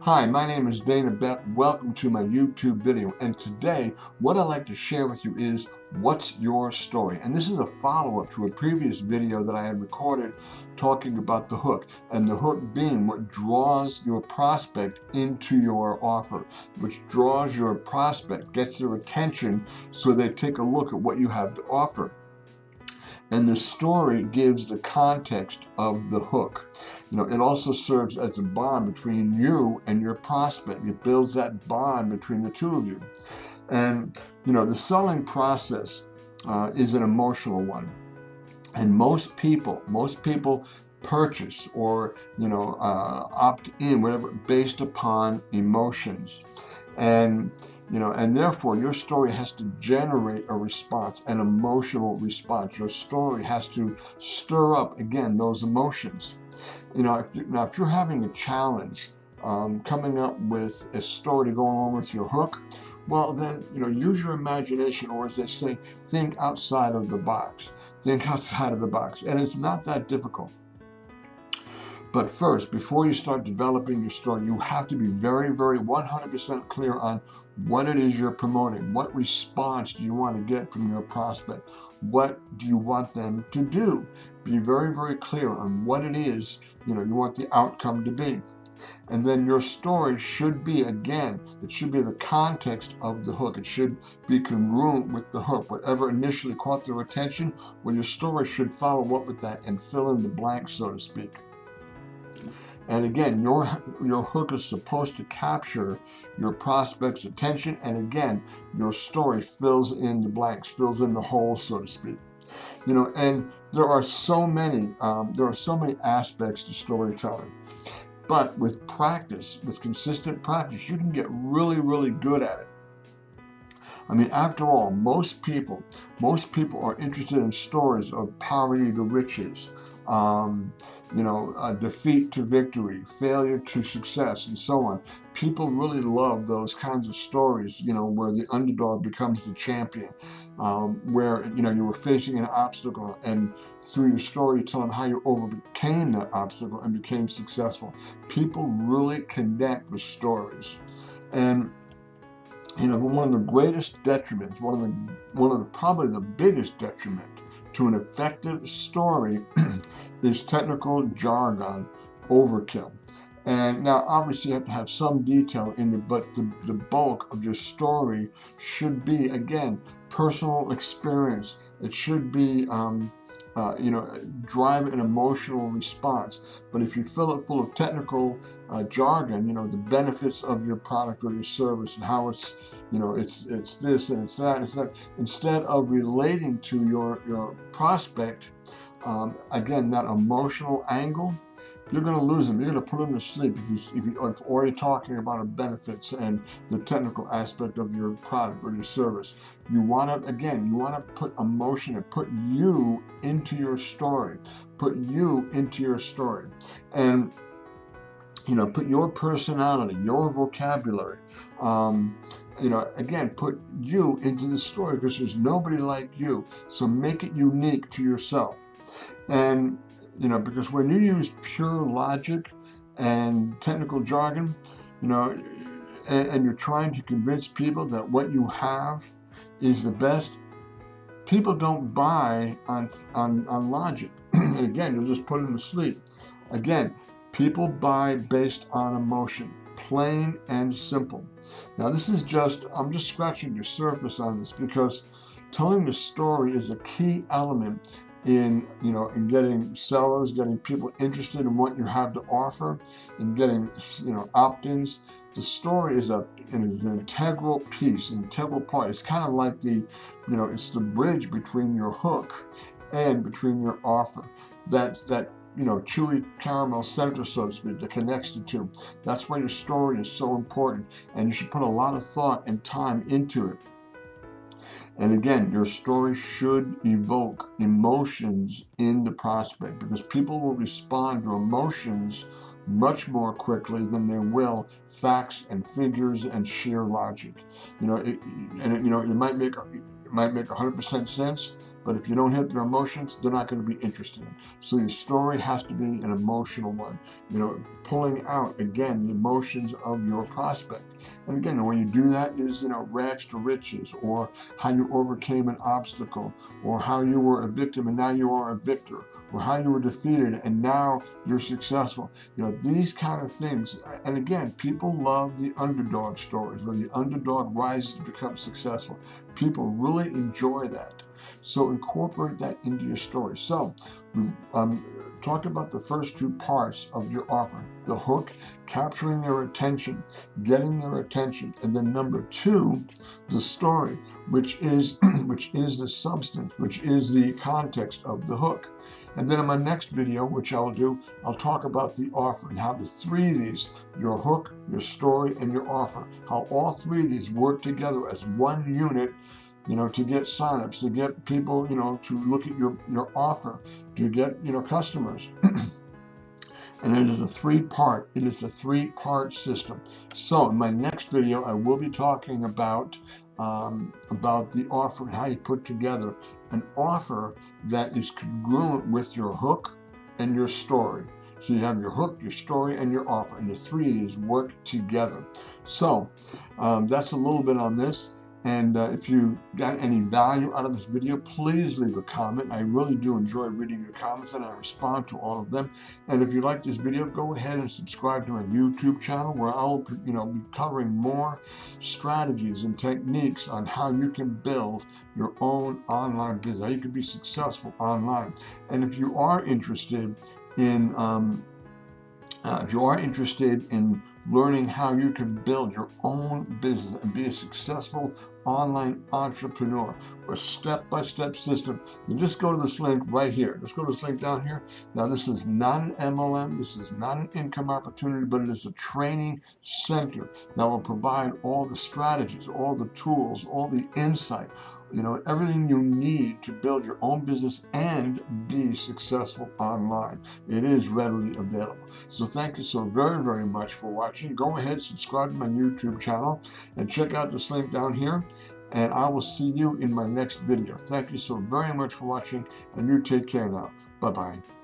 Hi, my name is Dana Beck. Welcome to my YouTube video. And today, what I'd like to share with you is what's your story? And this is a follow-up to a previous video that I had recorded talking about the hook. And the hook being what draws your prospect into your offer, which draws your prospect, gets their attention so they take a look at what you have to offer. And the story gives the context of the hook. It also serves as a bond between you and your prospect. It builds that bond between the two of you. And, the selling process is an emotional one. And most people purchase or, opt in, whatever, based upon emotions. And therefore your story has to generate a response, an emotional response. Your story has to stir up, again, those emotions. If you're having a challenge coming up with a story to go along with your hook, well then, use your imagination, or as they say, think outside of the box. Think outside of the box. And it's not that difficult. But first, before you start developing your story, you have to be very, very 100% clear on what it is you're promoting. What response do you want to get from your prospect? What do you want them to do? Be very, very clear on what it is, you want the outcome to be. And then your story should be, again, it should be the context of the hook. It should be congruent with the hook. Whatever initially caught their attention, well, your story should follow up with that and fill in the blanks, so to speak. And again, your hook is supposed to capture your prospect's attention. And again, your story fills in the blanks, fills in the holes, so to speak. And there are so many aspects to storytelling. But with practice, with consistent practice, you can get really, really good at it. I mean, after all, most people are interested in stories of poverty to riches, defeat to victory, failure to success, and so on. People really love those kinds of stories, where the underdog becomes the champion, where, you were facing an obstacle, and through your story, you tell them how you overcame that obstacle and became successful. People really connect with stories. And one of the greatest detriments, probably the biggest detriment to an effective story is technical jargon overkill. And now, obviously, you have to have some detail in it, but the bulk of your story should be, again, personal experience. It should be, drive an emotional response. But if you fill it full of technical jargon, the benefits of your product or your service and how it's, it's this and it's that, instead of relating to your prospect, again, that emotional angle, you're going to lose them. You're going to put them to sleep if you're already talking about the benefits and the technical aspect of your product or your service. You want to put emotion and put you into your story. Put you into your story. And, put your personality, your vocabulary, again, put you into the story, because there's nobody like you. So make it unique to yourself. And, because when you use pure logic and technical jargon, and you're trying to convince people that what you have is the best, people don't buy on logic. And again, you'll just put them to sleep. Again, people buy based on emotion, plain and simple. Now, I'm just scratching the surface on this, because telling the story is a key element in getting sellers, getting people interested in what you have to offer, and getting, opt-ins. The story is an integral piece, an integral part. It's kind of like it's the bridge between your hook and between your offer. That chewy caramel center, so to speak, that connects the two. That's why your story is so important, and you should put a lot of thought and time into it. And again, your story should evoke emotions in the prospect, because people will respond to emotions much more quickly than they will facts and figures and sheer logic. It might make 100% sense, but if you don't hit their emotions, they're not going to be interested in. So your story has to be an emotional one, pulling out, again, the emotions of your prospect. And again, the way you do that is, rags to riches, or how you overcame an obstacle, or how you were a victim and now you are a victor, or how you were defeated and now you're successful. These kind of things. And again, people love the underdog stories, where the underdog rises to become successful. People really enjoy that. So incorporate that into your story. So we've talked about the first two parts of your offer: the hook, capturing their attention, getting their attention, and then number two, the story, which is the substance, which is the context of the hook. And then in my next video, which I'll talk about the offer and how the three of these, your hook, your story, and your offer, how all three of these work together as one unit, to get signups, to get people, to look at your offer, to get, customers. And it is a three-part system. So in my next video, I will be talking about the offer and how you put together an offer that is congruent with your hook and your story. So you have your hook, your story, and your offer, and the three of these work together. So that's a little bit on this. And if you got any value out of this video, please leave a comment. I really do enjoy reading your comments, and I respond to all of them. And if you like this video, go ahead and subscribe to my YouTube channel, where I'll be covering more strategies and techniques on how you can build your own online business, how you can be successful online. And if you are interested in learning how you can build your own business and be a successful online entrepreneur with step-by-step system, then just go to this link right here. Just go to this link down here. Now, this is not an MLM. This is not an income opportunity, but it is a training center that will provide all the strategies, all the tools, all the insight, everything you need to build your own business and be successful online. It is readily available. So thank you so very, very much for watching. Go ahead, subscribe to my YouTube channel, and check out this link down here. And I will see you in my next video. Thank you so very much for watching, and you take care now. Bye-bye.